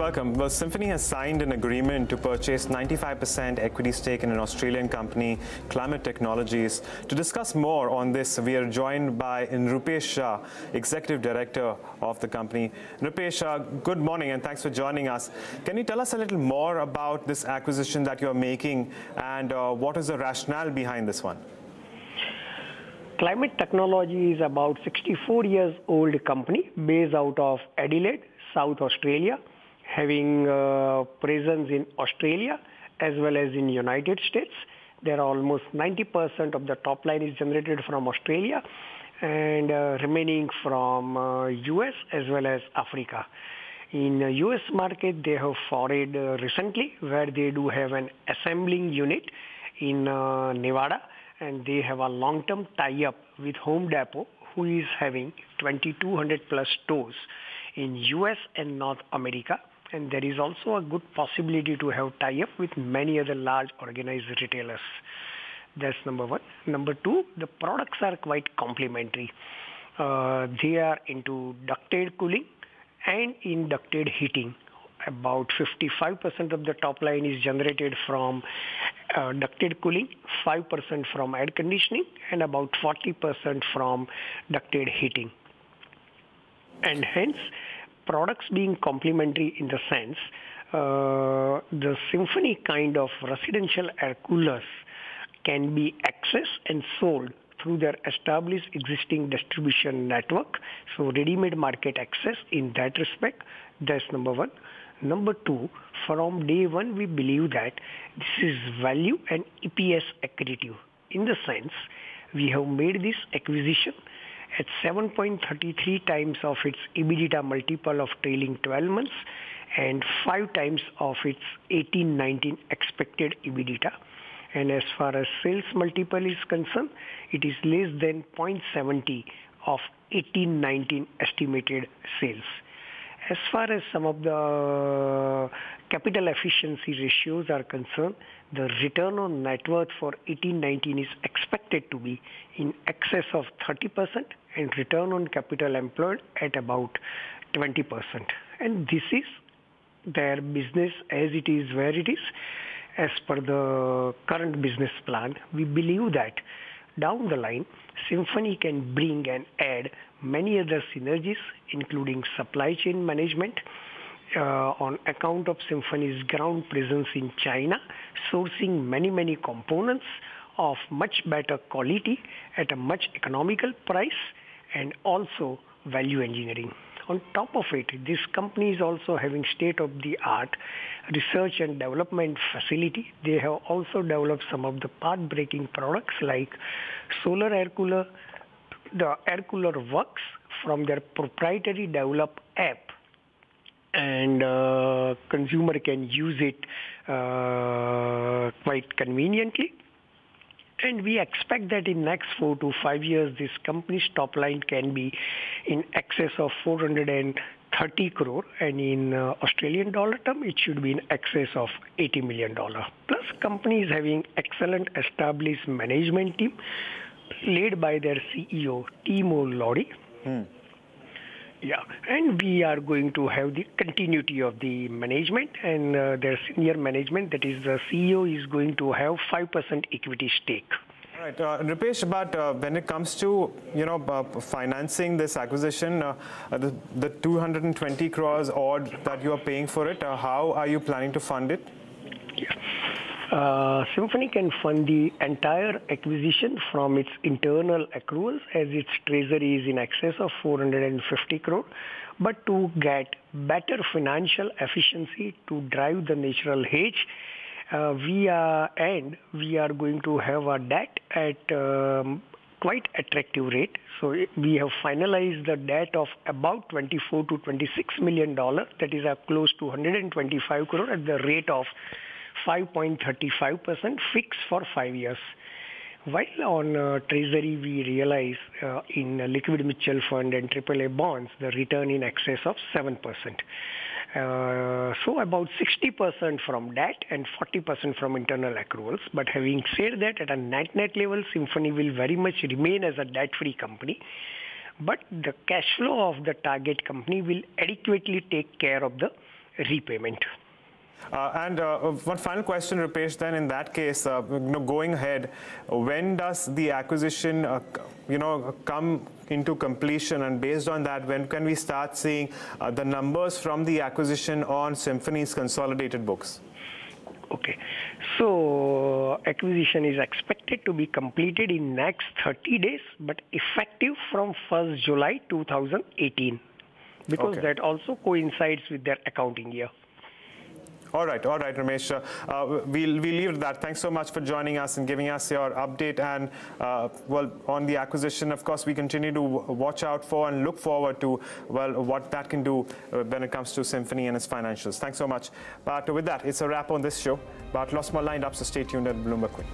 welcome. Well, Symphony has signed an agreement to purchase 95% equity stake in an Australian company, Climate Technologies. To discuss more on this, we are joined by Rupesh Shah, Executive Director of the company. Rupesh, good morning and thanks for joining us. Can you tell us a little more about this acquisition that you're making and what is the rationale behind this one? Climate Technology is about 64 years old company based out of Adelaide, South Australia, having presence in Australia as well as in United States. There are almost 90% of the top line is generated from Australia and remaining from US as well as Africa. In US market, they have forayed recently where they do have an assembling unit in Nevada, and they have a long-term tie-up with Home Depot, who is having 2,200 plus stores in US and North America. And there is also a good possibility to have tie-up with many other large organized retailers. That's number one. Number two, the products are quite complementary. They are into ducted cooling and in ducted heating. About 55% of the top line is generated from ducted cooling, 5% from air conditioning, and about 40% from ducted heating. And hence, products being complementary in the sense, the Symphony kind of residential air coolers can be accessed and sold through their established existing distribution network. So ready-made market access in that respect, that's number one. Number two, from day one, we believe that this is value and EPS accretive. In the sense, we have made this acquisition at 7.33 times of its EBITDA multiple of trailing 12 months and 5 times of its 18-19 expected EBITDA. And as far as sales multiple is concerned, it is less than 0.70 of 18-19 estimated sales. As far as some of the capital efficiency ratios are concerned, the return on net worth for 18-19 is expected to be in excess of 30% and return on capital employed at about 20%. And this is their business as it is where it is. As per the current business plan, we believe that down the line, Symphony can bring and add many other synergies, including supply chain management, on account of Symphony's ground presence in China, sourcing many components of much better quality at a much economical price, and also value engineering. On top of it, this company is also having state-of-the-art research and development facility. They have also developed some of the path-breaking products like solar air cooler. The air cooler works from their proprietary developed app, and consumer can use it quite conveniently. And we expect that in next 4 to 5 years, this company's top line can be in excess of 430 crore, and in Australian dollar term, it should be in excess of $80 million. Plus, company is having excellent established management team led by their CEO, Timo Lodi. Yeah, and we are going to have the continuity of the management and their senior management, that is the CEO is going to have 5% equity stake. All right, Rupesh, but when it comes to financing this acquisition, the 220 crores odd that you are paying for it, how are you planning to fund it? Yeah. Symphony can fund the entire acquisition from its internal accruals, as its treasury is in excess of 450 crore. But to get better financial efficiency to drive the natural hedge, we are going to have a debt at quite attractive rate. So we have finalized the debt of about $24 to $26 million. That is close to 125 crore at the rate of 5.35% fixed for 5 years. While on treasury, we realize in liquid mutual fund and AAA bonds, the return in excess of 7%. So about 60% from debt and 40% from internal accruals. But having said that, at a net level, Symphony will very much remain as a debt-free company. But the cash flow of the target company will adequately take care of the repayment. One final question, Rupesh, then in that case, going ahead, when does the acquisition, come into completion, and based on that, when can we start seeing the numbers from the acquisition on Symphony's consolidated books? Okay, so acquisition is expected to be completed in next 30 days, but effective from 1st July 2018, because that also coincides with their accounting year. All right, Ramesh. We'll leave it at that. Thanks so much for joining us and giving us your update. And on the acquisition, of course, we continue to watch out for and look forward to what that can do when it comes to Symphony and its financials. Thanks so much. But with that, it's a wrap on this show. But lots more lined up, so stay tuned at Bloomberg Quint.